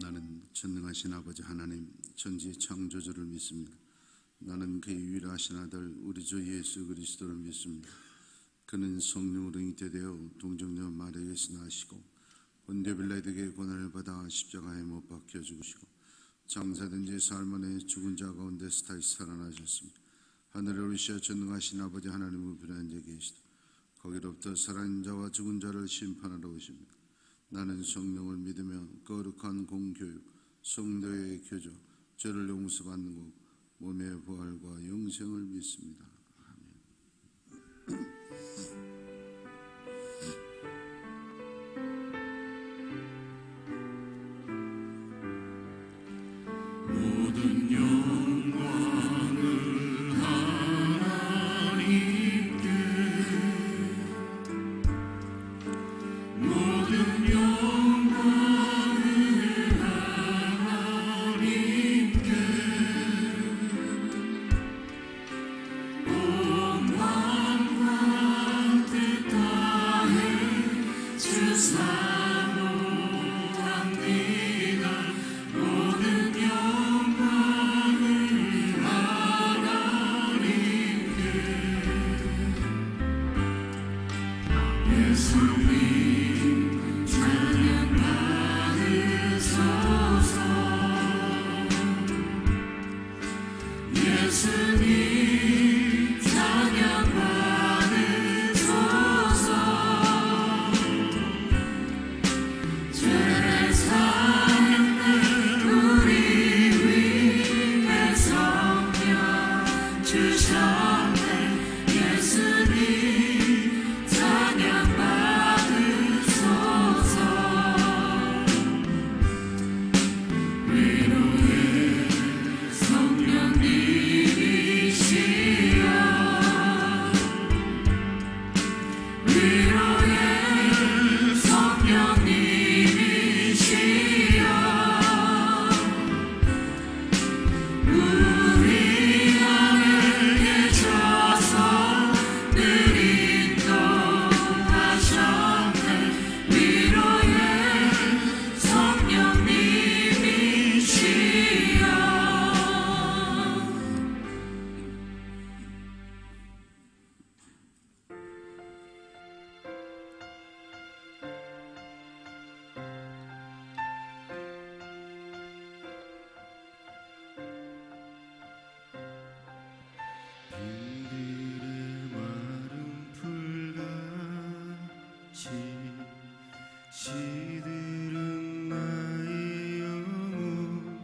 나는 전능하신 아버지 하나님 천지 창조주를 믿습니다. 나는 그의 유일하신 아들 우리 주 예수 그리스도를 믿습니다. 그는 성령으로 잉태되어 동정녀 마리아에서 나시고 본디오 빌라도에게 고난을 받아 십자가에 못 박혀 죽으시고 장사된 지 사흘 만에 죽은 자 가운데서 다시 살아나셨습니다. 하늘에 오르시어 전능하신 아버지 하나님 우편에 앉아 계시다. 거기로부터 살아있는 자와 죽은 자를 심판하러 오십니다. 나는 성령을 믿으며 거룩한 공교육, 성도의 교조, 죄를 용서받는 것, 몸의 부활과 영생을 믿습니다. 아멘. 모든 영광을 하나님께, 모든 영광을 하나님께, 온 마음과 뜻 다해 주사모합니다. 모든 영광을 하나님께, 예수님 찬양 받으소서. 예수님 찬양 받으소서. 죄를 사했네 우리 위해 성령 주셨네. 예수님 찬양 받으소서. 위로의 성령님이시여, 위로의 성령님이시여, 우리 안에 계셔서 늘 인도하셨네. 위로의 성령님이시여. 비들의 마른 풀같이 시들은 나의 영혼,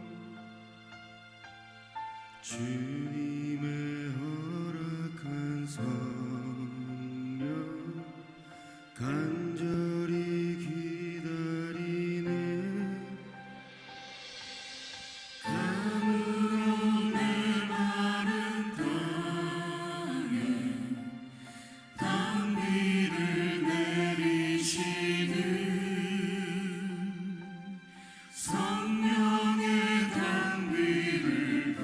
주님의 허락한 성령 간절히 기다리네. 가물어 내 마른 땅에 단비를 내리시는 성령의 단비를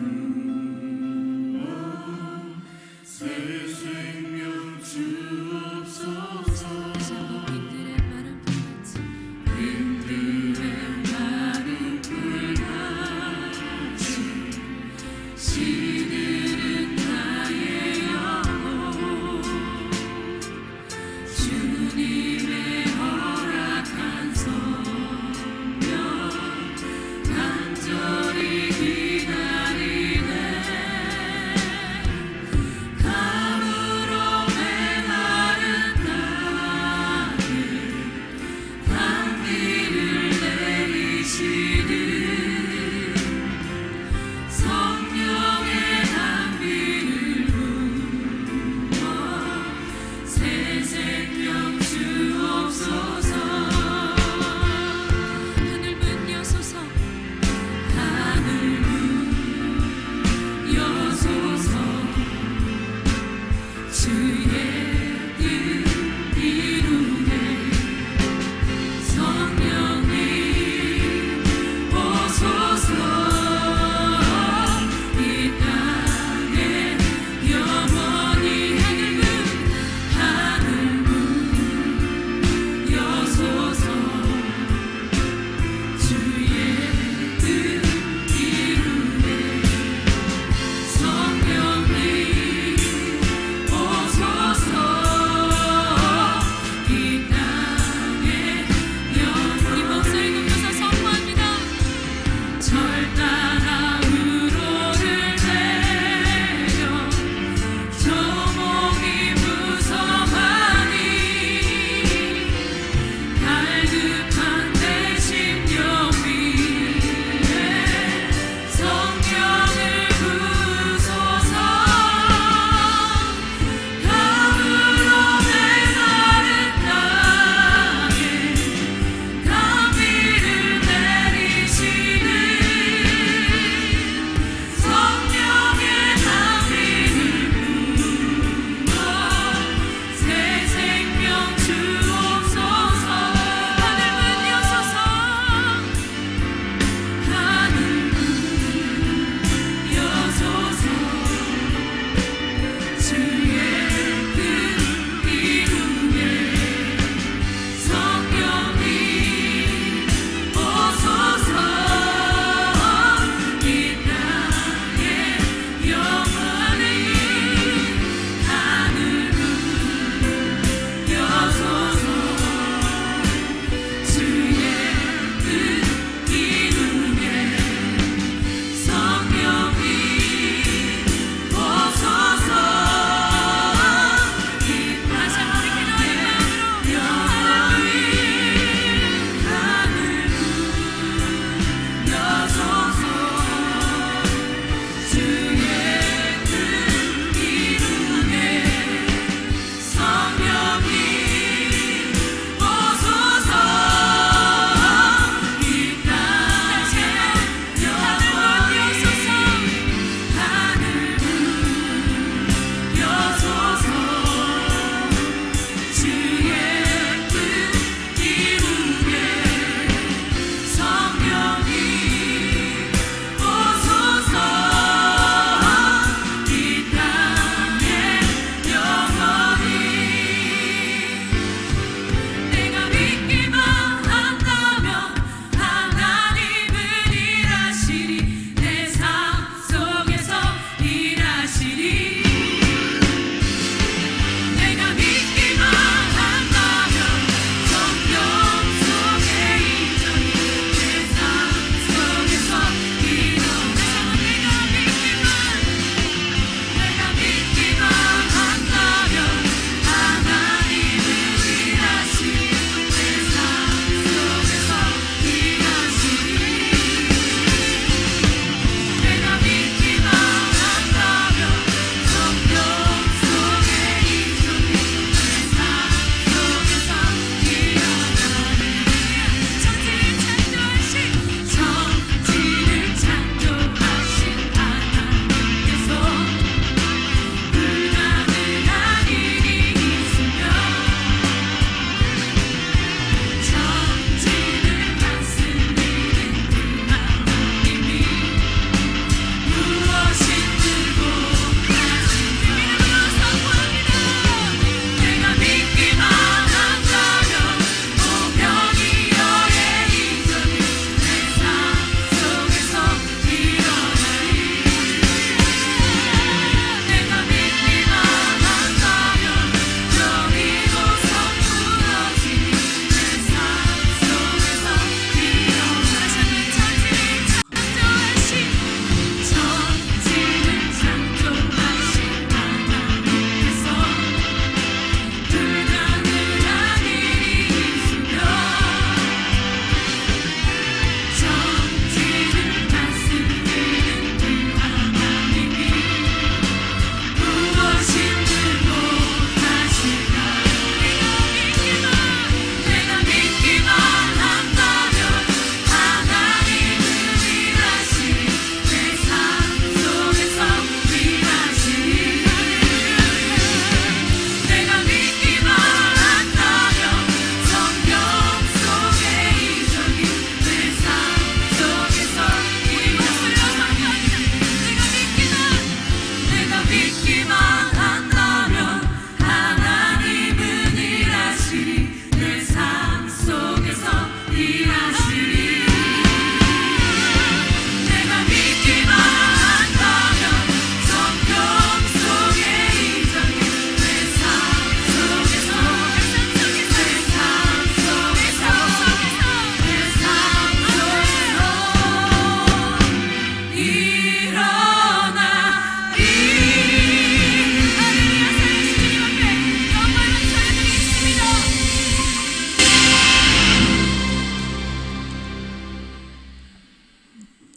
절단한 우로를 내려 조목이 무성하니 갈급한 내 심령 위에 성령을 부소서 감으로 메마른 땅에 감비를 내리시는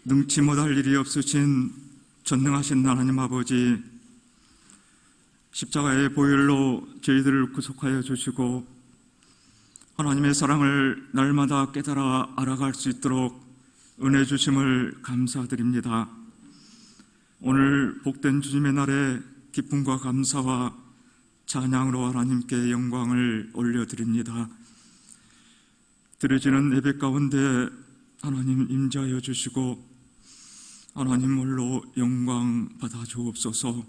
능치 못할 일이 없으신 전능하신 하나님 아버지, 십자가의 보혈로 저희들을 구속하여 주시고 하나님의 사랑을 날마다 깨달아 알아갈 수 있도록 은혜 주심을 감사드립니다. 오늘 복된 주님의 날에 기쁨과 감사와 찬양으로 하나님께 영광을 올려드립니다. 드려지는 예배 가운데 하나님 임재하여 주시고 하나님 홀로 영광 받아 주옵소서.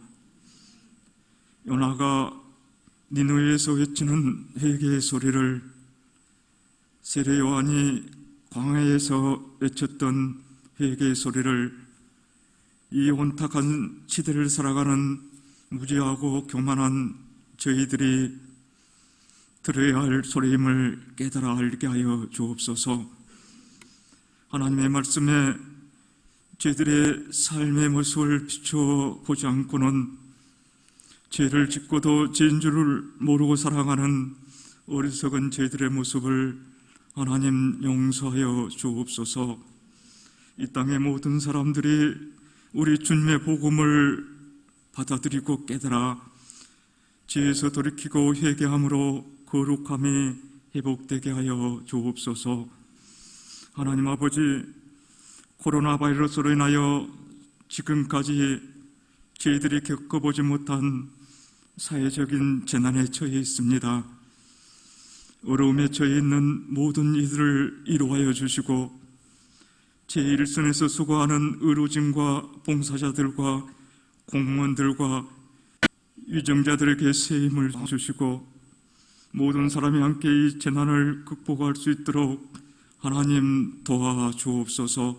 요나가 니느웨에서 외치는 회개의 소리를 세례 요한이 광야에서 외쳤던 회개의 소리를 이 혼탁한 시대를 살아가는 무지하고 교만한 저희들이 들어야 할 소리임을 깨달아 알게 하여 주옵소서. 하나님의 말씀에 저희들의 삶의 모습을 비추어 보지 않고는 죄를 짓고도 죄인 줄을 모르고 살아가는 어리석은 저희들의 모습을 하나님 용서하여 주옵소서. 이 땅의 모든 사람들이 우리 주님의 복음을 받아들이고 깨달아 죄에서 돌이키고 회개함으로 거룩함이 회복되게 하여 주옵소서. 하나님 아버지, 코로나 바이러스로 인하여 지금까지 저희들이 겪어보지 못한 사회적인 재난에 처해 있습니다. 어려움에 처해 있는 모든 이들을 위로하여 주시고 제1선에서 수고하는 의료진과 봉사자들과 공무원들과 위정자들에게 새 힘을 주시고 모든 사람이 함께 이 재난을 극복할 수 있도록 하나님 도와주옵소서.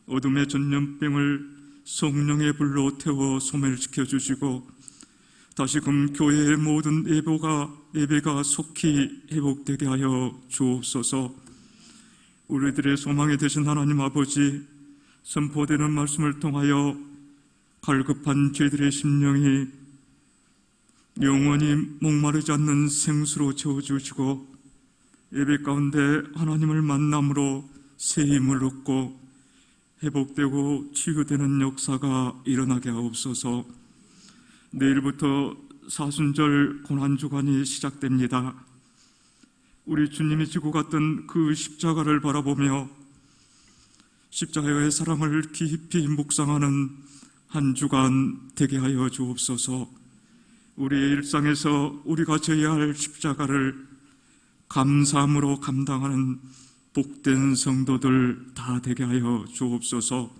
어둠의 전염병을 성령의 불로 태워 소멸시켜 주시고 다시금 교회의 모든 예배가 속히 회복되게 하여 주옵소서. 우리들의 소망이 되신 하나님 아버지, 선포되는 말씀을 통하여 갈급한 저희들의 심령이 영원히 목마르지 않는 생수로 채워주시고 예배 가운데 하나님을 만남으로 새 힘을 얻고 회복되고 치유되는 역사가 일어나게 하옵소서. 내일부터 사순절 고난주간이 시작됩니다. 우리 주님이 지고 갔던 그 십자가를 바라보며 십자가의 사랑을 깊이 묵상하는 한 주간 되게 하여 주옵소서. 우리의 일상에서 우리가 져야 할 십자가를 감사함으로 감당하는 복된 성도들 다 되게 하여 주옵소서.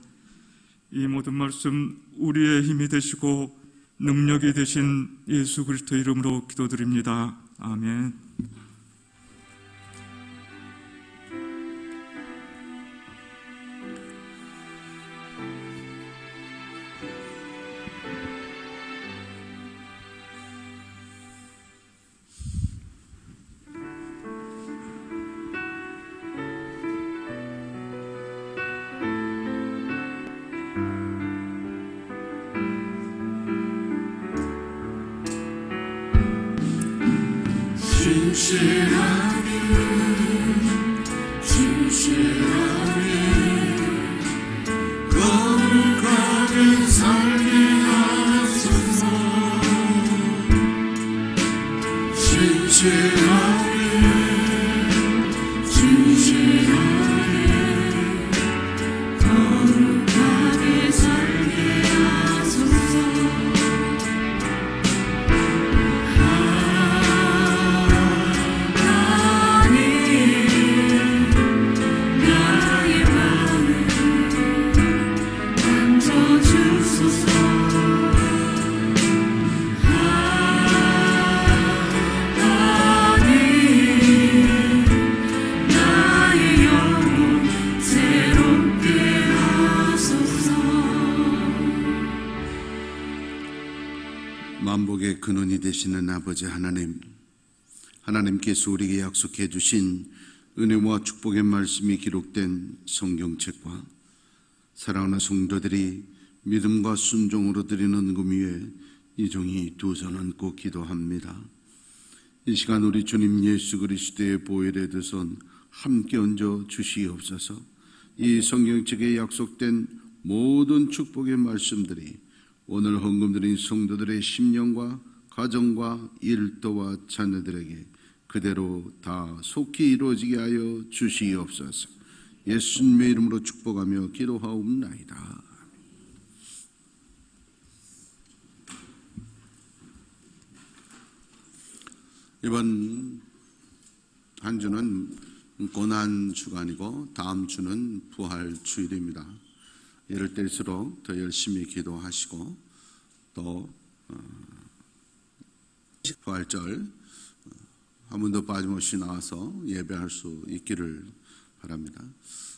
이 모든 말씀 우리의 힘이 되시고 능력이 되신 예수 그리스도 이름으로 기도드립니다. 아멘. 진실하게 거룩하게 살게 하소서. 진실하게 거룩하게 살게 하소서. 만복의 근원이 되시는 아버지 하나님, 하나님께서 우리에게 약속해 주신 은혜와 축복의 말씀이 기록된 성경책과 사랑하는 성도들이 믿음과 순종으로 드리는 금 위에 이 종이 두 손 얹고 기도합니다. 이 시간 우리 주님 예수 그리스도의 보혈에 두 손 함께 얹어 주시옵소서. 이 성경책에 약속된 모든 축복의 말씀들이 오늘 헌금드린 성도들의 심령과 가정과 일터와 자녀들에게 그대로 다 속히 이루어지게 하여 주시옵소서. 예수님의 이름으로 축복하며 기도하옵나이다. 이번 한 주는 고난 주간이고 다음 주는 부활 주일입니다. 이럴 때일수록 더 열심히 기도하시고 또 부활절 한 번도 빠짐없이 나와서 예배할 수 있기를 바랍니다.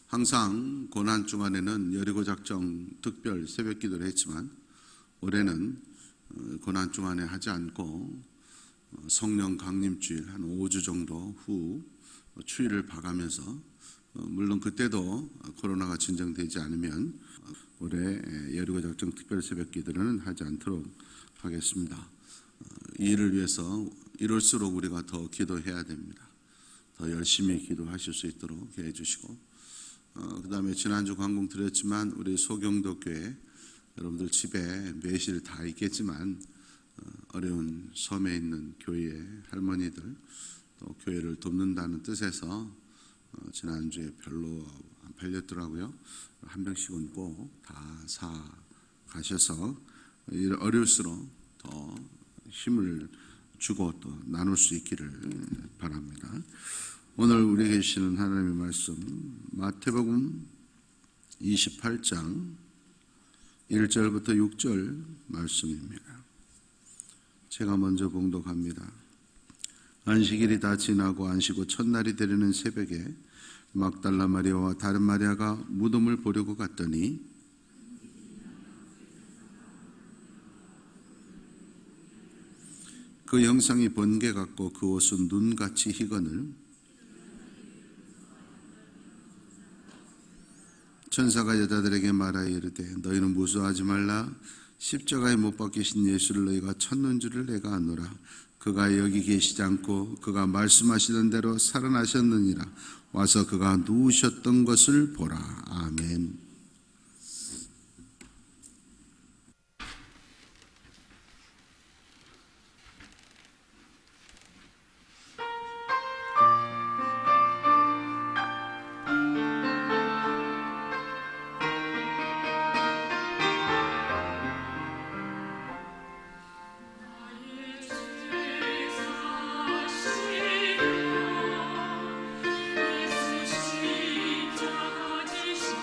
항상 고난 주간에는 여리고 작정 특별 새벽 기도를 했지만 올해는 고난 주간에 하지 않고 성령 강림주일 한 5주 정도 후 추위를 봐가면서 물론 그때도 코로나가 진정되지 않으면 올해 여리고 작정 특별 새벽 기도는 하지 않도록 하겠습니다. 이 일을 위해서 이럴수록 우리가 더 기도해야 됩니다. 더 열심히 기도하실 수 있도록 해 주시고 그 다음에 지난주 광공 드렸지만 우리 소경도 교회 여러분들 집에 매실 다 있겠지만 어려운 섬에 있는 교회 할머니들 또 교회를 돕는다는 뜻에서 지난주에 별로 안 팔렸더라고요. 한 병씩은 꼭 다 사 가셔서 어려울수록 더 힘을 주고 또 나눌 수 있기를 바랍니다. 오늘 우리 계시는 하나님의 말씀 마태복음 28장 1절부터 6절 말씀입니다. 제가 먼저 봉독합니다. 안식일이 다 지나고 안식 후 첫날이 되려는 새벽에 막달라 마리아와 다른 마리아가 무덤을 보려고 갔더니 그 형상이 번개 같고 그 옷은 눈같이 희거늘 천사가 여자들에게 말하여 이르되 너희는 무서워하지 말라. 십자가에 못 박히신 예수를 너희가 찾는 줄을 내가 아노라. 그가 여기 계시지 않고 그가 말씀하시던 대로 살아나셨느니라. 와서 그가 누우셨던 것을 보라. 아멘. 예수 십자가 지신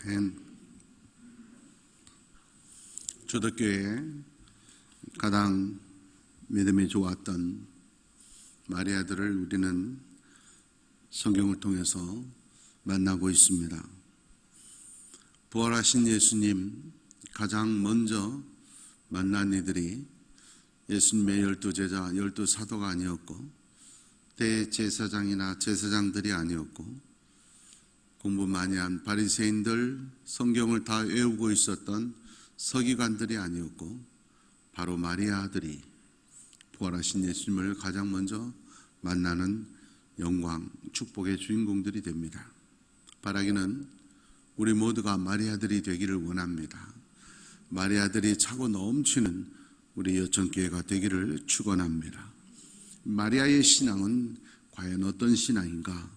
아멘. 초대교회에 가장 믿음이 좋았던 마리아들을 우리는 성경을 통해서 만나고 있습니다. 부활하신 예수님 가장 먼저 만난 이들이 예수님의 12제자, 12사도가 아니었고 대제사장이나 제사장들이 아니었고 공부 많이 한 바리새인들, 성경을 다 외우고 있었던 서기관들이 아니었고 바로 마리아들이 부활하신 예수님을 가장 먼저 만나는 영광, 축복의 주인공들이 됩니다. 바라기는 우리 모두가 마리아들이 되기를 원합니다. 마리아들이 차고 넘치는 우리 여천교회가 되기를 축원합니다. 마리아의 신앙은 과연 어떤 신앙인가?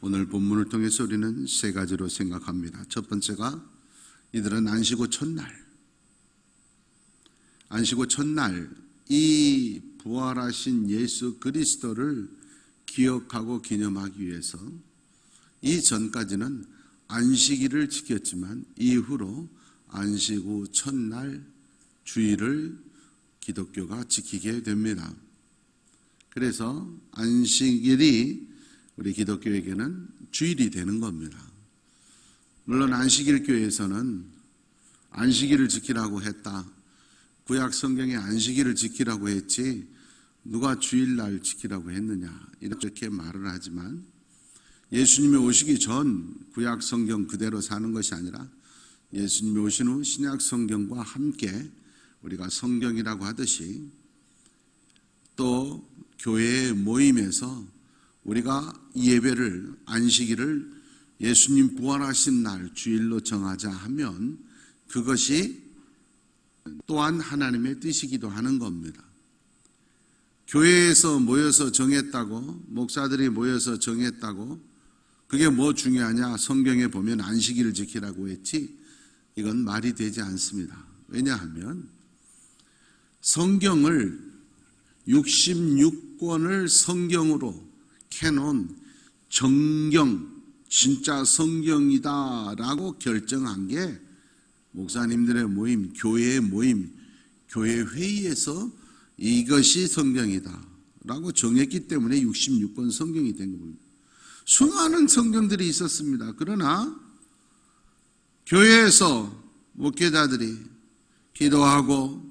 오늘 본문을 통해서 우리는 세 가지로 생각합니다. 첫 번째가 이들은 안식 후 첫날 이 부활하신 예수 그리스도를 기억하고 기념하기 위해서 이전까지는 안식일을 지켰지만 이후로 안식 후 첫날 주일을 기독교가 지키게 됩니다. 그래서 안식일이 우리 기독교에게는 주일이 되는 겁니다. 물론 안식일 교회에서는 안식일을 지키라고 했다. 구약 성경에 안식일을 지키라고 했지 누가 주일날 지키라고 했느냐 이렇게 말을 하지만 예수님이 오시기 전 구약 성경 그대로 사는 것이 아니라 예수님이 오신 후 신약 성경과 함께 우리가 성경이라고 하듯이 또 교회의 모임에서 우리가 예배를 안식일을 예수님 부활하신 날 주일로 정하자 하면 그것이 또한 하나님의 뜻이기도 하는 겁니다. 교회에서 모여서 정했다고 목사들이 모여서 정했다고 그게 뭐 중요하냐? 성경에 보면 안식일을 지키라고 했지 이건 말이 되지 않습니다. 왜냐하면 성경을 66권을 성경으로 캐논 정경 진짜 성경이다라고 결정한 게 목사님들의 모임, 교회의 모임, 교회 회의에서 이것이 성경이다라고 정했기 때문에 66권 성경이 된 겁니다. 수많은 성경들이 있었습니다. 그러나 교회에서 목회자들이 기도하고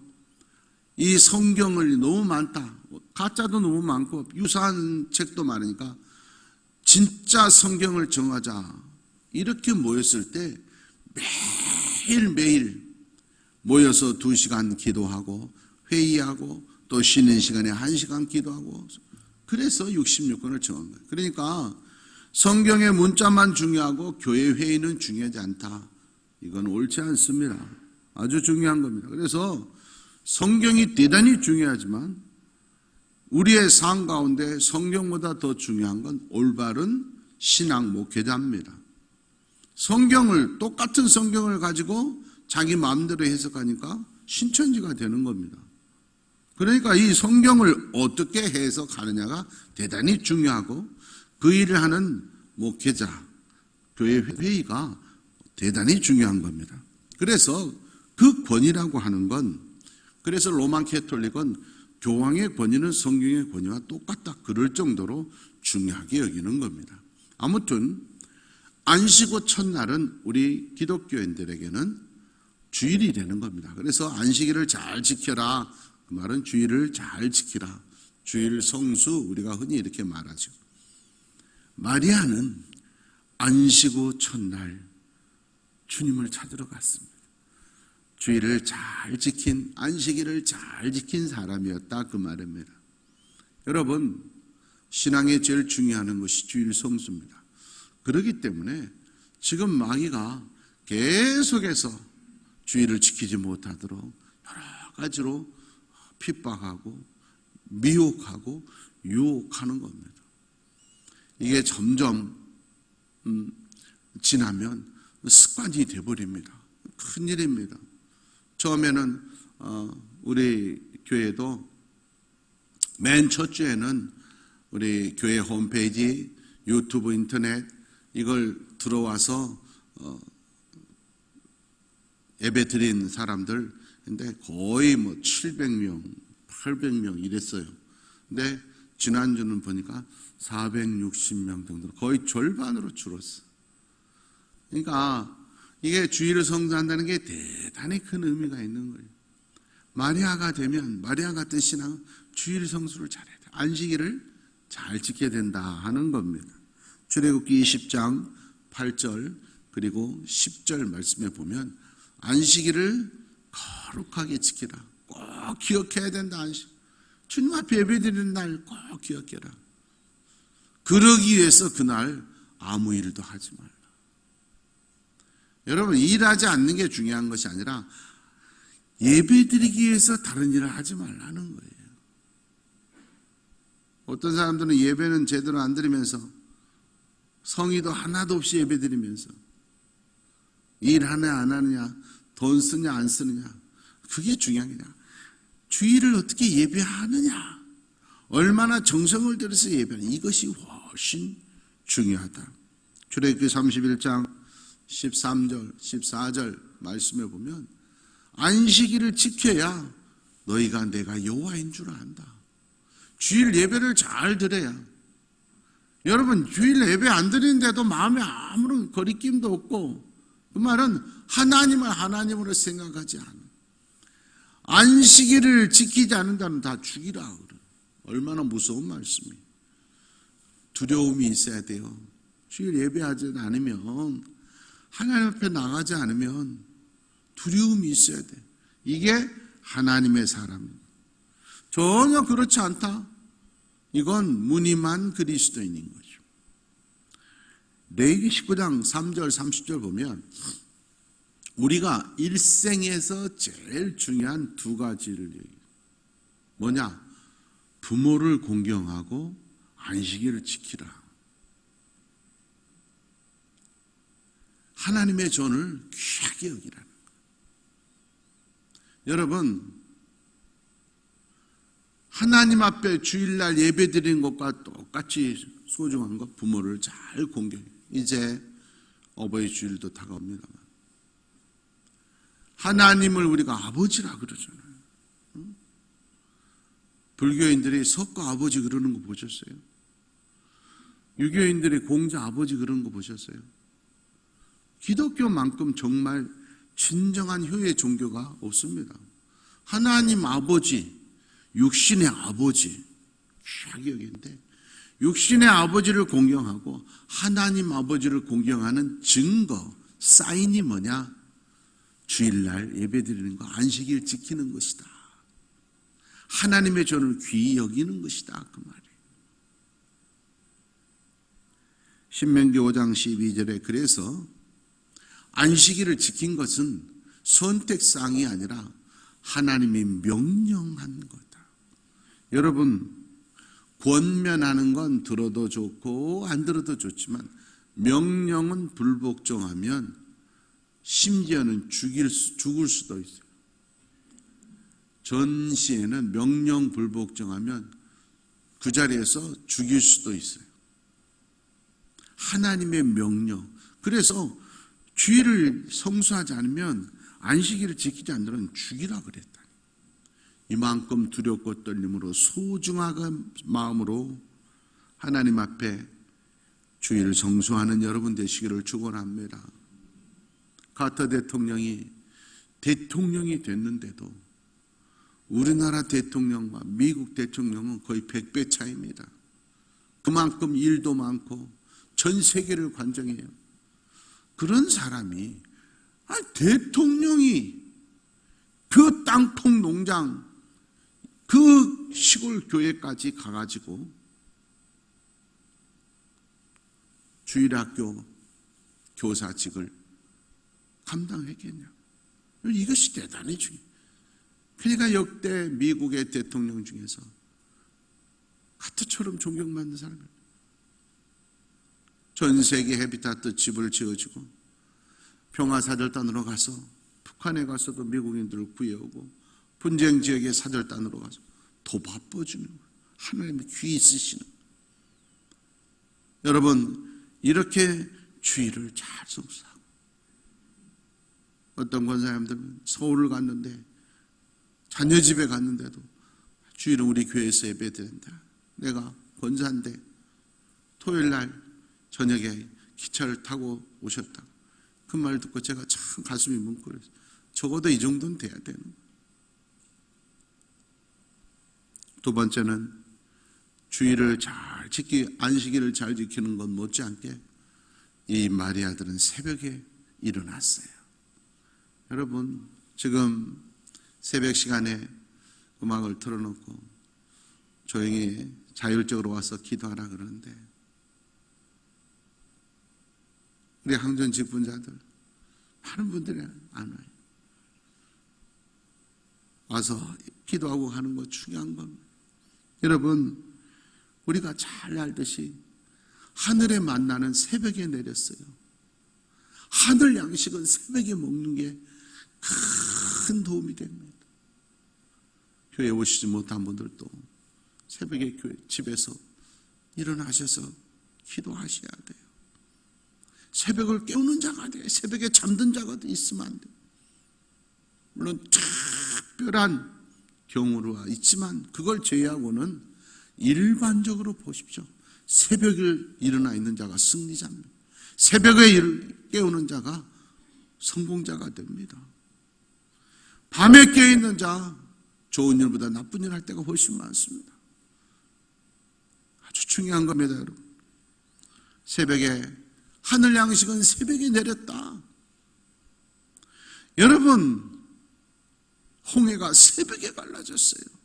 이 성경을 너무 많다. 가짜도 너무 많고 유사한 책도 많으니까 진짜 성경을 정하자. 이렇게 모였을 때 매일매일 모여서 2시간 기도하고 회의하고 또 쉬는 시간에 1시간 기도하고 그래서 66권을 정한 거예요. 그러니까 성경의 문자만 중요하고 교회 회의는 중요하지 않다. 이건 옳지 않습니다. 아주 중요한 겁니다. 그래서 성경이 대단히 중요하지만 우리의 삶 가운데 성경보다 더 중요한 건 올바른 신앙 목회자입니다. 성경을 똑같은 성경을 가지고 자기 마음대로 해석하니까 신천지가 되는 겁니다. 그러니까 이 성경을 어떻게 해석하느냐가 대단히 중요하고 그 일을 하는 목회자, 교회 회의가 대단히 중요한 겁니다. 그래서 그 권위라고 하는 건 그래서 로만 캐톨릭은 교황의 권위는 성경의 권위와 똑같다. 그럴 정도로 중요하게 여기는 겁니다. 아무튼 안식 후 첫날은 우리 기독교인들에게는 주일이 되는 겁니다. 그래서 안식일을 잘 지켜라. 그 말은 주일을 잘 지키라. 주일 성수 우리가 흔히 이렇게 말하죠. 마리아는 안식 후 첫날 주님을 찾으러 갔습니다. 주일을 잘 지킨 안식일을 잘 지킨 사람이었다 그 말입니다. 여러분 신앙에 제일 중요한 것이 주일 성수입니다. 그렇기 때문에 지금 마귀가 계속해서 주일을 지키지 못하도록 여러 가지로 핍박하고 미혹하고 유혹하는 겁니다. 이게 점점 지나면 습관이 되어버립니다. 큰일입니다. 처음에는 우리 교회도 맨 첫 주에는 우리 교회 홈페이지, 유튜브, 인터넷 이걸 들어와서 예배 드린 사람들 근데 거의 뭐 700명, 800명 이랬어요. 근데 지난주는 보니까 460명 정도로 거의 절반으로 줄었어. 그러니까 이게 주일을 성수한다는 게 대단히 큰 의미가 있는 거예요. 마리아가 되면 마리아 같은 신앙은 주일 성수를 잘해야 돼. 안식일을 잘 지켜야 된다 하는 겁니다. 출애굽기 20장 8절 그리고 10절 말씀에 보면 안식일을 거룩하게 지키라. 꼭 기억해야 된다. 안식. 주님 앞에 예배드리는 날 꼭 기억해라. 그러기 위해서 그날 아무 일도 하지 말라. 여러분 일하지 않는 게 중요한 것이 아니라 예배드리기 위해서 다른 일을 하지 말라는 거예요. 어떤 사람들은 예배는 제대로 안 드리면서 성의도 하나도 없이 예배드리면서 일하냐 안 하느냐 돈 쓰냐 안 쓰느냐 그게 중요한 게 아니라 주일을 어떻게 예배하느냐 얼마나 정성을 들여서 예배하느냐 이것이 훨씬 중요하다. 출애굽기 31장 13절 14절 말씀에 보면 안식일을 지켜야 너희가 내가 여호와인 줄 안다. 주일 예배를 잘 드려야. 여러분 주일 예배 안 드리는데도 마음에 아무런 거리낌도 없고 그 말은 하나님을 하나님으로 생각하지 않아. 안식일을 지키지 않는다면 다 죽이라 그래. 얼마나 무서운 말씀이에요. 두려움이 있어야 돼요. 주일 예배하지 않으면 하나님 앞에 나가지 않으면 두려움이 있어야 돼. 이게 하나님의 사람입니다. 전혀 그렇지 않다. 이건 무늬만 그리스도인인 거죠. 레위기 19장 3절 30절 보면 우리가 일생에서 제일 중요한 두 가지를 얘기해요. 뭐냐? 부모를 공경하고 안식일을 지키라. 하나님의 전을 귀하게 여기라. 여러분 하나님 앞에 주일날 예배드리는 것과 똑같이 소중한 것 부모를 잘 공경해요. 이제 어버이 주일도 다가옵니다만 하나님을 우리가 아버지라 그러잖아요. 불교인들이 석가 아버지 그러는 거 보셨어요? 유교인들이 공자 아버지 그러는 거 보셨어요? 기독교만큼 정말 진정한 효의 종교가 없습니다. 하나님 아버지, 육신의 아버지, 귀하게 여기는데 육신의 아버지를 공경하고 하나님 아버지를 공경하는 증거, 사인이 뭐냐? 주일날 예배드리는 거, 안식일 지키는 것이다. 하나님의 전을 귀히 여기는 것이다. 그 말이에요. 신명기 5장 12절에 그래서 안식일을 지킨 것은 선택사항이 아니라 하나님이 명령한 거다. 여러분 권면하는 건 들어도 좋고 안 들어도 좋지만 명령은 불복종하면 심지어는 죽을 수도 있어요. 전시에는 명령 불복종하면 그 자리에서 죽일 수도 있어요. 하나님의 명령. 그래서 주일을 성수하지 않으면 안식일을 지키지 않으면 죽이라 그랬다. 이만큼 두렵고 떨림으로 소중한 마음으로 하나님 앞에 주일을 성수하는 여러분 되시기를 축원합니다. 카터 대통령이 됐는데도 우리나라 대통령과 미국 대통령은 거의 100배 차이입니다. 그만큼 일도 많고 전 세계를 관정해요. 그런 사람이 대통령이 그 땅콩 농장 그 시골 교회까지 가가지고 주일학교 교사직을 감당했겠냐. 이것이 대단히 중요해요. 그러니까 역대 미국의 대통령 중에서 카트처럼 존경받는 사람이에요. 전 세계 해비타트 집을 지어주고 평화사절단으로 가서 북한에 가서도 미국인들을 구해오고 분쟁 지역의 사절단으로 가서 도바꿔주는 거예요. 하나님의 귀 있으시는 거예요. 여러분 이렇게 주일을 잘 성수하고 어떤 권사님들은 서울을 갔는데 자녀 집에 갔는데도 주일은 우리 교회에서 예배드린다. 내가 권사인데 토요일 날 저녁에 기차를 타고 오셨다. 그 말 듣고 제가 참 가슴이 뭉클했어요. 적어도 이 정도는 돼야 되는 거예요. 두 번째는 주일을 잘 안식일을 잘 지키는 것 못지않게 이 마리아들은 새벽에 일어났어요. 여러분, 지금 새벽 시간에 음악을 틀어놓고 조용히 자율적으로 와서 기도하라 그러는데 우리 항전 직분자들 많은 분들이 안 와요. 와서 기도하고 하는 거 중요한 겁니다. 여러분, 우리가 잘 알듯이 하늘의 만나는 새벽에 내렸어요. 하늘 양식은 새벽에 먹는 게 큰 도움이 됩니다. 교회에 오시지 못한 분들도 새벽에 집에서 일어나셔서 기도하셔야 돼요. 새벽을 깨우는 자가 돼요. 새벽에 잠든 자가 있으면 안 돼요. 물론 특별한 경우가 있지만 그걸 제외하고는 일반적으로 보십시오. 새벽에 일어나 있는 자가 승리자입니다. 새벽에 깨우는 자가 성공자가 됩니다. 밤에 깨어있는 자, 좋은 일보다 나쁜 일 할 때가 훨씬 많습니다. 아주 중요한 겁니다, 여러분. 새벽에, 하늘 양식은 새벽에 내렸다. 여러분, 홍해가 새벽에 갈라졌어요.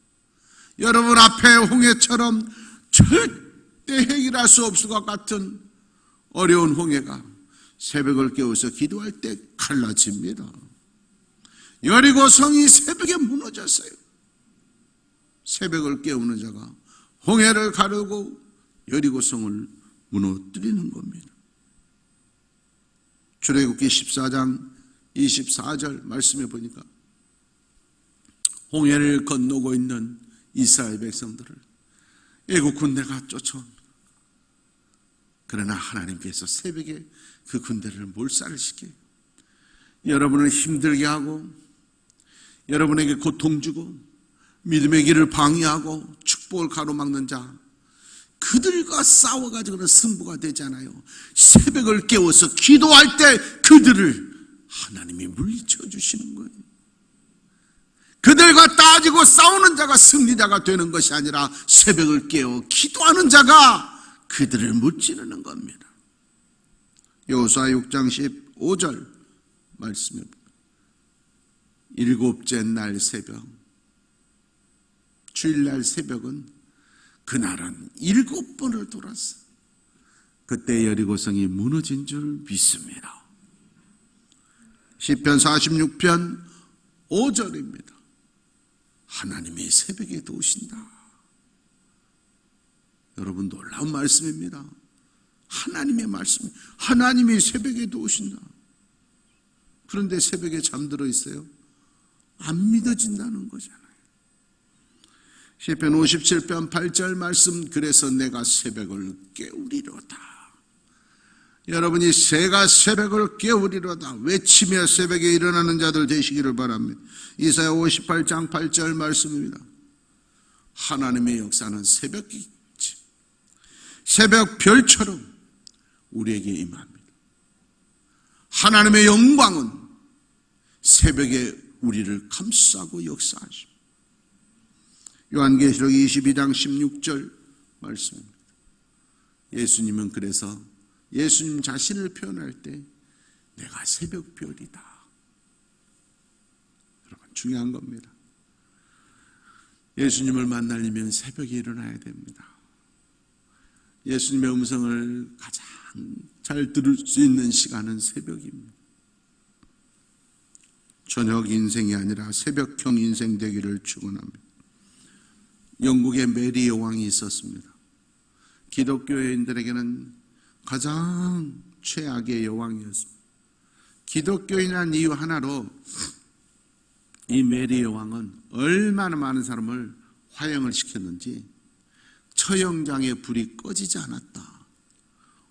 여러분 앞에 홍해처럼 절대 해결할 수 없을 것 같은 어려운 홍해가 새벽을 깨워서 기도할 때 갈라집니다. 여리고 성이 새벽에 무너졌어요. 새벽을 깨우는 자가 홍해를 가르고 여리고 성을 무너뜨리는 겁니다. 출애굽기 14장 24절 말씀해 보니까 홍해를 건너고 있는 이스라엘 백성들을 애국 군대가 쫓아옵니다. 그러나 하나님께서 새벽에 그 군대를 몰살을 시켜요. 여러분을 힘들게 하고 여러분에게 고통 주고 믿음의 길을 방해하고 축복을 가로막는 자, 그들과 싸워가지고는 승부가 되잖아요. 새벽을 깨워서 기도할 때 그들을 하나님이 물리쳐 주시는 거예요. 그들과 따지고 싸우는 자가 승리자가 되는 것이 아니라 새벽을 깨워 기도하는 자가 그들을 무찌르는 겁니다. 여호수아 6장 15절 말씀입니다. 일곱째 날 새벽, 주일날 새벽은 그날은 7번을 돌았어요. 그때 여리고성이 무너진 줄 믿습니다. 시편 46편 5절입니다. 하나님이 새벽에 도우신다. 여러분, 놀라운 말씀입니다. 하나님의 말씀, 하나님이 새벽에 도우신다. 그런데 새벽에 잠들어 있어요? 안 믿어진다는 거잖아요. 시편 57편 8절 말씀, 그래서 내가 새벽을 깨우리로다. 여러분이 새가 새벽을 깨우리로다 외치며 새벽에 일어나는 자들 되시기를 바랍니다. 이사야 58장 8절 말씀입니다. 하나님의 역사는 새벽이지, 새벽 별처럼 우리에게 임합니다. 하나님의 영광은 새벽에 우리를 감싸고 역사하십니다. 요한계시록 22장 16절 말씀입니다. 예수님은 그래서 예수님 자신을 표현할 때 내가 새벽별이다. 여러분, 중요한 겁니다. 예수님을 만나려면 새벽에 일어나야 됩니다. 예수님의 음성을 가장 잘 들을 수 있는 시간은 새벽입니다. 저녁 인생이 아니라 새벽형 인생 되기를 축원합니다. 영국에 메리 여왕이 있었습니다. 기독교인들에게는 가장 최악의 여왕이었습니다. 기독교인이라는 이유 하나로 이 메리 여왕은 얼마나 많은 사람을 화형을 시켰는지 처형장의 불이 꺼지지 않았다.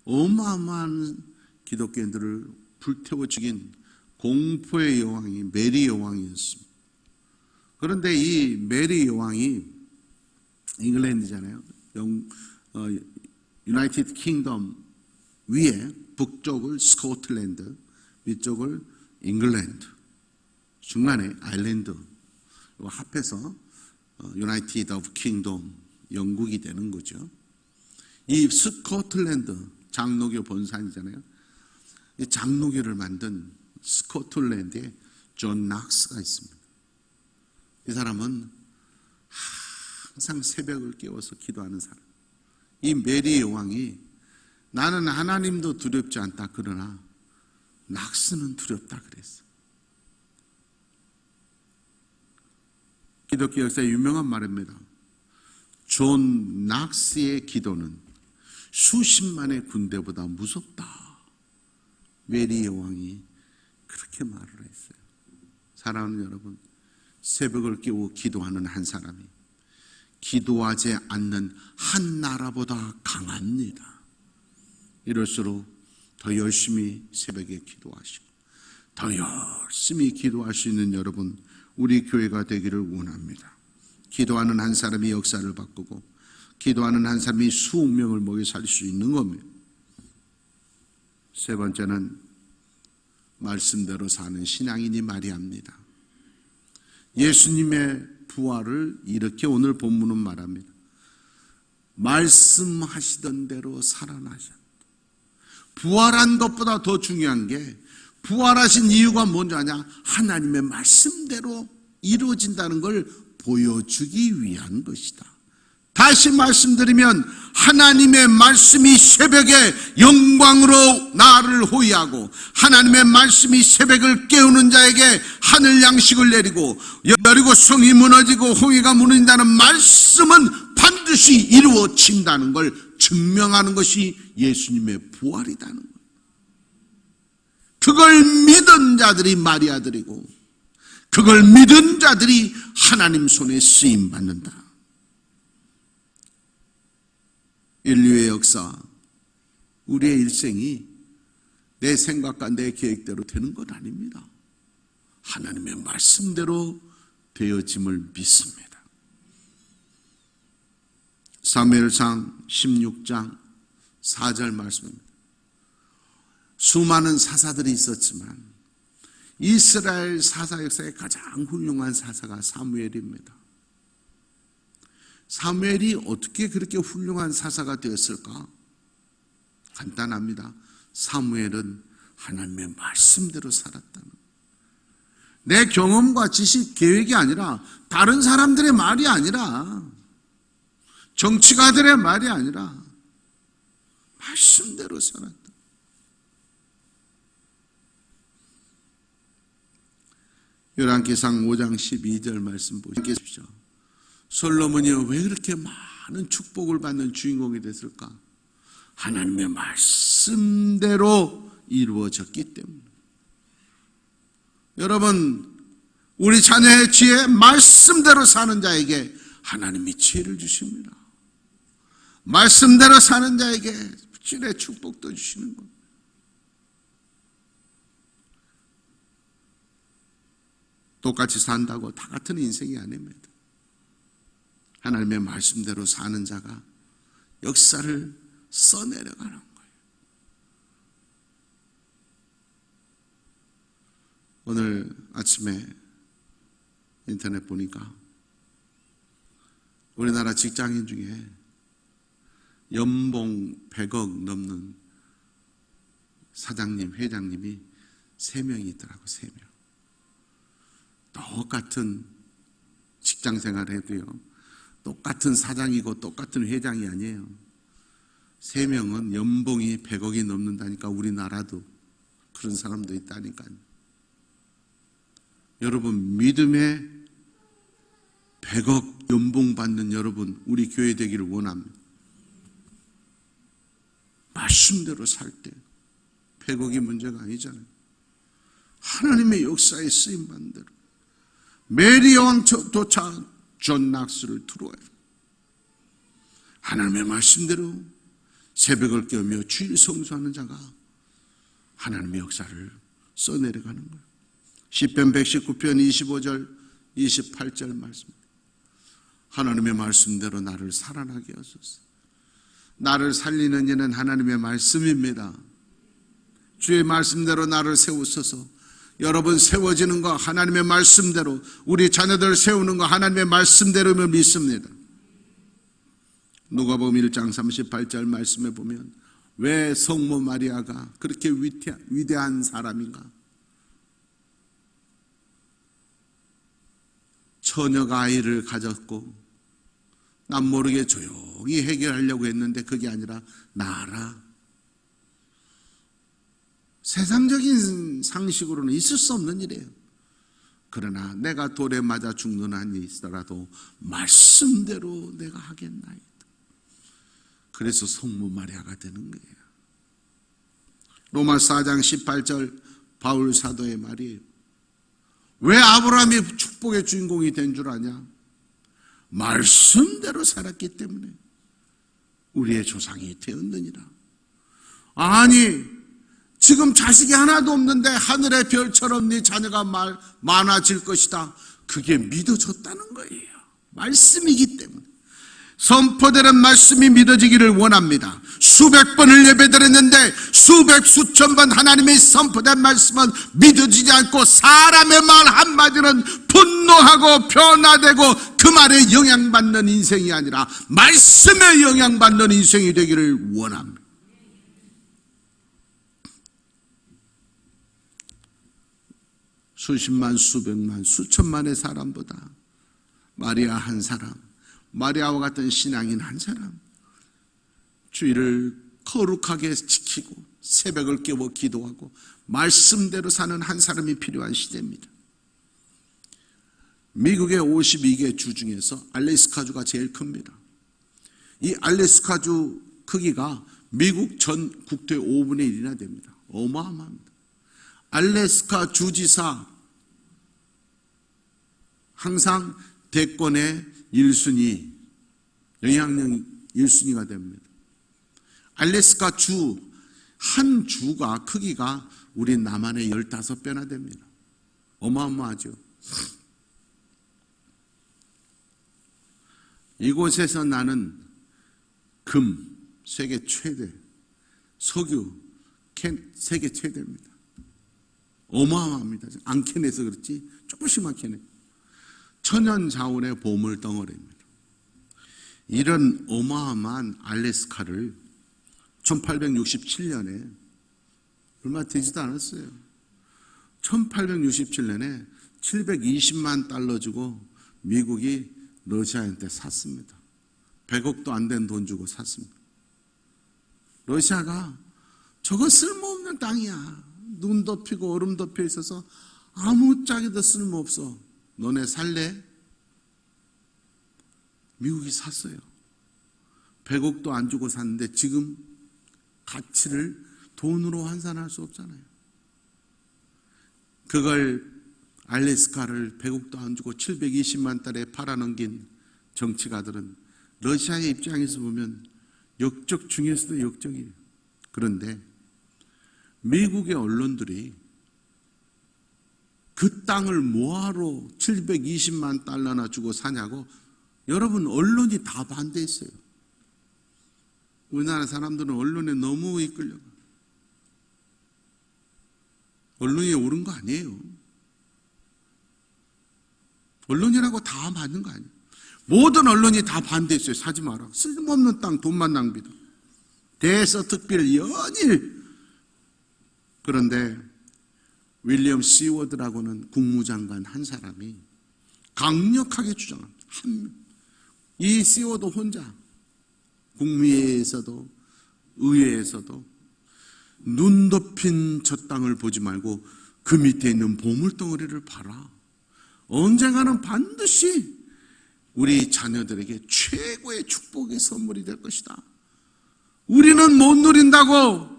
어마어마한 기독교인들을 불태워 죽인 공포의 여왕이 메리 여왕이었습니다. 그런데 이 메리 여왕이 잉글랜드잖아요. 유나이티드 킹덤 위에 북쪽을 스코틀랜드, 위쪽을 잉글랜드, 중간에 아일랜드 합해서 유나이티드 오브 킹덤 영국이 되는 거죠. 이 스코틀랜드 장로교 본산이잖아요. 이 장로교를 만든 스코틀랜드에 존 낙스가 있습니다. 이 사람은 항상 새벽을 깨워서 기도하는 사람. 이 메리 여왕이 나는 하나님도 두렵지 않다 그러나 낙스는 두렵다 그랬어. 기독교 역사의 유명한 말입니다. 존 낙스의 기도는 수십만의 군대보다 무섭다. 메리 여왕이 그렇게 말을 했어요. 사랑하는 여러분, 새벽을 깨워 기도하는 한 사람이 기도하지 않는 한 나라보다 강합니다. 이럴수록 더 열심히 새벽에 기도하시고 더 열심히 기도할 수 있는 여러분, 우리 교회가 되기를 원합니다. 기도하는 한 사람이 역사를 바꾸고 기도하는 한 사람이 수억 명을 먹여 살 수 있는 겁니다. 세 번째는 말씀대로 사는 신앙인이 마리아입니다. 예수님의 부활을 이렇게 오늘 본문은 말합니다. 말씀하시던 대로 살아나셨다. 부활한 것보다 더 중요한 게 부활하신 이유가 뭔지 아냐? 하나님의 말씀대로 이루어진다는 걸 보여주기 위한 것이다. 다시 말씀드리면 하나님의 말씀이 새벽에 영광으로 나를 호위하고 하나님의 말씀이 새벽을 깨우는 자에게 하늘 양식을 내리고 여리고 성이 무너지고 홍해가 무너진다는 말씀은 반드시 이루어진다는 걸 증명하는 것이 예수님의 부활이라는 거예요. 그걸 믿은 자들이 마리아들이고 그걸 믿은 자들이 하나님 손에 쓰임받는다. 인류의 역사, 우리의 일생이 내 생각과 내 계획대로 되는 것 아닙니다. 하나님의 말씀대로 되어짐을 믿습니다. 사무엘상 16장 4절 말씀입니다. 수많은 사사들이 있었지만 이스라엘 사사 역사에 가장 훌륭한 사사가 사무엘입니다. 사무엘이 어떻게 그렇게 훌륭한 사사가 되었을까? 간단합니다. 사무엘은 하나님의 말씀대로 살았다는, 내 경험과 지식, 계획이 아니라 다른 사람들의 말이 아니라 정치가들의 말이 아니라 말씀대로 살았다. 열왕기상 5장 12절 말씀 보십시오. 솔로몬이 왜 그렇게 많은 축복을 받는 주인공이 됐을까? 하나님의 말씀대로 이루어졌기 때문에. 여러분, 우리 자녀의 지혜, 말씀대로 사는 자에게 하나님이 지혜를 주십니다. 말씀대로 사는 자에게 질의 축복도 주시는 겁니다. 똑같이 산다고 다 같은 인생이 아닙니다. 하나님의 말씀대로 사는 자가 역사를 써내려가는 거예요. 오늘 아침에 인터넷 보니까 우리나라 직장인 중에 연봉 100억 넘는 사장님, 회장님이 3명이 있더라고. 3명. 똑같은 직장 생활을 해도요, 똑같은 사장이고 똑같은 회장이 아니에요. 3명은 연봉이 100억이 넘는다니까. 우리나라도 그런 사람도 있다니까요. 여러분, 믿음의 100억 연봉 받는 여러분, 우리 교회 되기를 원합니다. 말씀대로 살 때 100억이 문제가 아니잖아요. 하나님의 역사에 쓰임받는 대로. 메리 여왕 도착 존 낙스를 들어와요. 하나님의 말씀대로 새벽을 깨우며 주일 성수하는 자가 하나님의 역사를 써내려가는 거예요. 시편 119편 25절 28절 말씀. 하나님의 말씀대로 나를 살아나게 하소서. 나를 살리는 이는 하나님의 말씀입니다. 주의 말씀대로 나를 세우소서. 여러분 세워지는 거 하나님의 말씀대로, 우리 자녀들 세우는 거 하나님의 말씀대로면 믿습니다. 누가복음 1장 38절 말씀에 보면 왜 성모 마리아가 그렇게 위대한 사람인가? 처녀가 아이를 가졌고 남 모르게 조용히 해결하려고 했는데 그게 아니라 나라. 세상적인 상식으로는 있을 수 없는 일이에요. 그러나 내가 돌에 맞아 죽는 한이 있더라도 말씀대로 내가 하겠나이다. 그래서 성모 마리아가 되는 거예요. 로마 4장 18절 바울 사도의 말이에요. 왜 아브라함이 축복의 주인공이 된 줄 아냐? 말씀대로 살았기 때문에 우리의 조상이 되었느니라. 아니, 지금 자식이 하나도 없는데 하늘의 별처럼 네 자녀가 많아질 것이다. 그게 믿어졌다는 거예요. 말씀이기 때문에. 선포되는 말씀이 믿어지기를 원합니다. 수백 번을 예배드렸는데 수천 번 하나님의 선포된 말씀은 믿어지지 않고 사람의 말 한마디는 분노하고 변화되고 그 말에 영향받는 인생이 아니라 말씀에 영향받는 인생이 되기를 원합니다. 수십만, 수백만, 수천만의 사람보다 마리아 한 사람, 마리아와 같은 신앙인 한 사람, 주의를 거룩하게 지키고 새벽을 깨워 기도하고 말씀대로 사는 한 사람이 필요한 시대입니다. 미국의 52개 주 중에서 알래스카주가 제일 큽니다. 이 알래스카주 크기가 미국 전 국토의 5분의 1이나 됩니다. 어마어마합니다. 알래스카 주지사 항상 대권의 1순위, 영향력 1순위가 됩니다. 알래스카 주, 한 주가 크기가 우리 남한의 15배나 됩니다. 어마어마하죠. 이곳에서 나는 금, 세계 최대, 석유, 세계 최대입니다. 어마어마합니다. 안 캐내서 그렇지 조금씩만 캐내. 천연 자원의 보물 덩어리입니다. 이런 어마어마한 알래스카를 1867년에 얼마 되지도 않았어요. 1867년에 720만 달러 주고 미국이 러시아한테 샀습니다. 100억도 안 된 돈 주고 샀습니다. 러시아가 저거 쓸모없는 땅이야. 눈 덮이고 얼음 덮여 있어서 아무짝에도 쓸모없어. 너네 살래? 미국이 샀어요. 100억도 안 주고 샀는데 지금 가치를 돈으로 환산할 수 없잖아요. 그걸 알래스카를 100억도 안 주고 720만 달에 팔아넘긴 정치가들은 러시아의 입장에서 보면 역적 중에서도 역적이에요. 그런데 미국의 언론들이 그 땅을 뭐하러 720만 달러나 주고 사냐고, 여러분 언론이 다 반대했어요. 우리나라 사람들은 언론에 너무 이끌려가. 언론이 옳은 거 아니에요. 언론이라고 다 맞는 거 아니에요. 모든 언론이 다 반대했어요. 사지 마라. 쓸모없는 땅, 돈만 낭비다. 대서특필 연일. 그런데 윌리엄 시워드라고는 국무장관 한 사람이 강력하게 주장합니다. 이 시워드 혼자 국무회의에서도 의회에서도 눈 덮인 저 땅을 보지 말고 그 밑에 있는 보물덩어리를 봐라. 언젠가는 반드시 우리 자녀들에게 최고의 축복의 선물이 될 것이다. 우리는 못 누린다고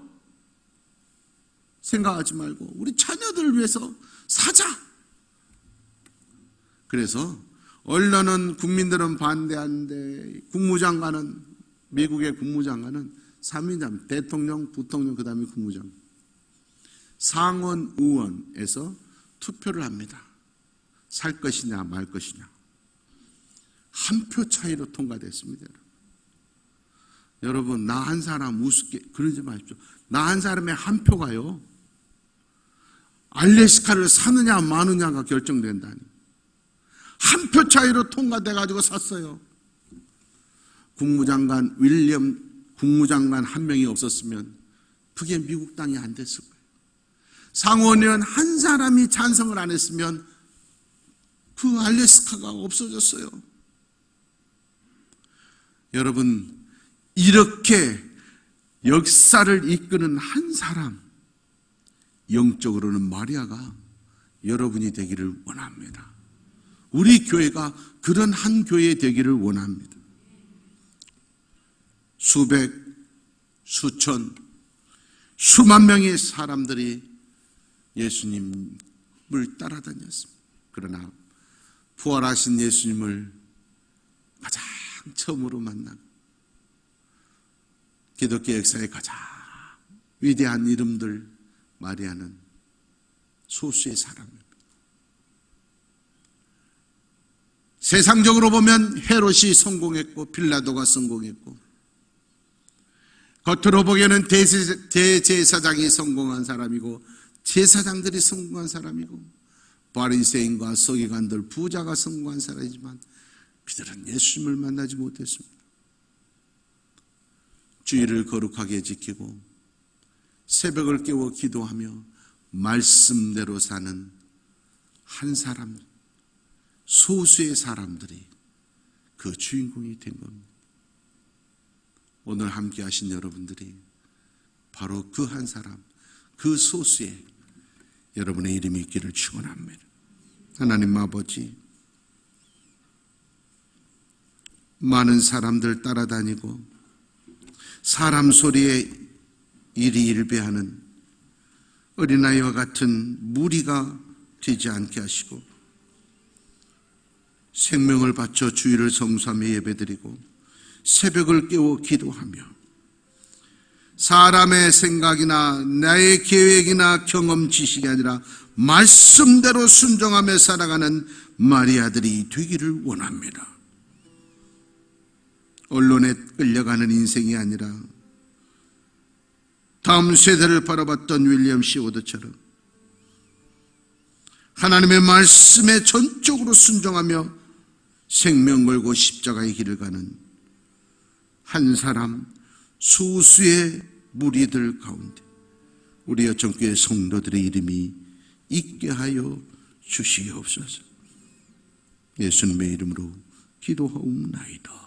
생각하지 말고 우리 자녀들을 위해서 사자. 그래서 언론은, 국민들은 반대하는데 국무장관은, 미국의 국무장관은 3인자입니다. 대통령, 부통령, 그 다음에 국무장관. 상원 의원에서 투표를 합니다. 살 것이냐 말 것이냐. 한 표 차이로 통과됐습니다. 여러분, 나 한 사람 우습게 그러지 마십시오. 나 한 사람의 한 표가요, 알래스카를 사느냐 마느냐가 결정된다니. 한 표 차이로 통과돼가지고 샀어요. 국무장관 한 명이 없었으면 그게 미국 땅이 안 됐을 거예요. 상원의원 한 사람이 찬성을 안 했으면 그 알래스카가 없어졌어요. 여러분, 이렇게 역사를 이끄는 한 사람, 영적으로는 마리아가 여러분이 되기를 원합니다. 우리 교회가 그런 한 교회 되기를 원합니다. 수백, 수천, 수만 명의 사람들이 예수님을 따라다녔습니다. 그러나 부활하신 예수님을 가장 처음으로 만나고 기독교 역사의 가장 위대한 이름들, 마리아는 소수의 사람입니다. 세상적으로 보면 헤롯이 성공했고 빌라도가 성공했고, 겉으로 보기에는 대제사장이 성공한 사람이고 제사장들이 성공한 사람이고 바리새인과 서기관들, 부자가 성공한 사람이지만 그들은 예수님을 만나지 못했습니다. 주일을 거룩하게 지키고 새벽을 깨워 기도하며 말씀대로 사는 한 사람, 소수의 사람들이 그 주인공이 된 겁니다. 오늘 함께 하신 여러분들이 바로 그 한 사람, 그 소수의 여러분의 이름이 있기를 축원합니다. 하나님 아버지, 많은 사람들 따라다니고 사람 소리에 일희일비하는 어린아이와 같은 무리가 되지 않게 하시고 생명을 바쳐 주일을 성수하며 예배드리고 새벽을 깨워 기도하며 사람의 생각이나 나의 계획이나 경험 지식이 아니라 말씀대로 순종하며 살아가는 마리아들이 되기를 원합니다. 언론에 끌려가는 인생이 아니라 다음 세대를 바라봤던 윌리엄 시워드처럼 하나님의 말씀에 전적으로 순종하며 생명 걸고 십자가의 길을 가는 한 사람, 소수의 무리들 가운데 우리 여천교회 성도들의 이름이 있게 하여 주시옵소서. 예수님의 이름으로 기도하옵나이다.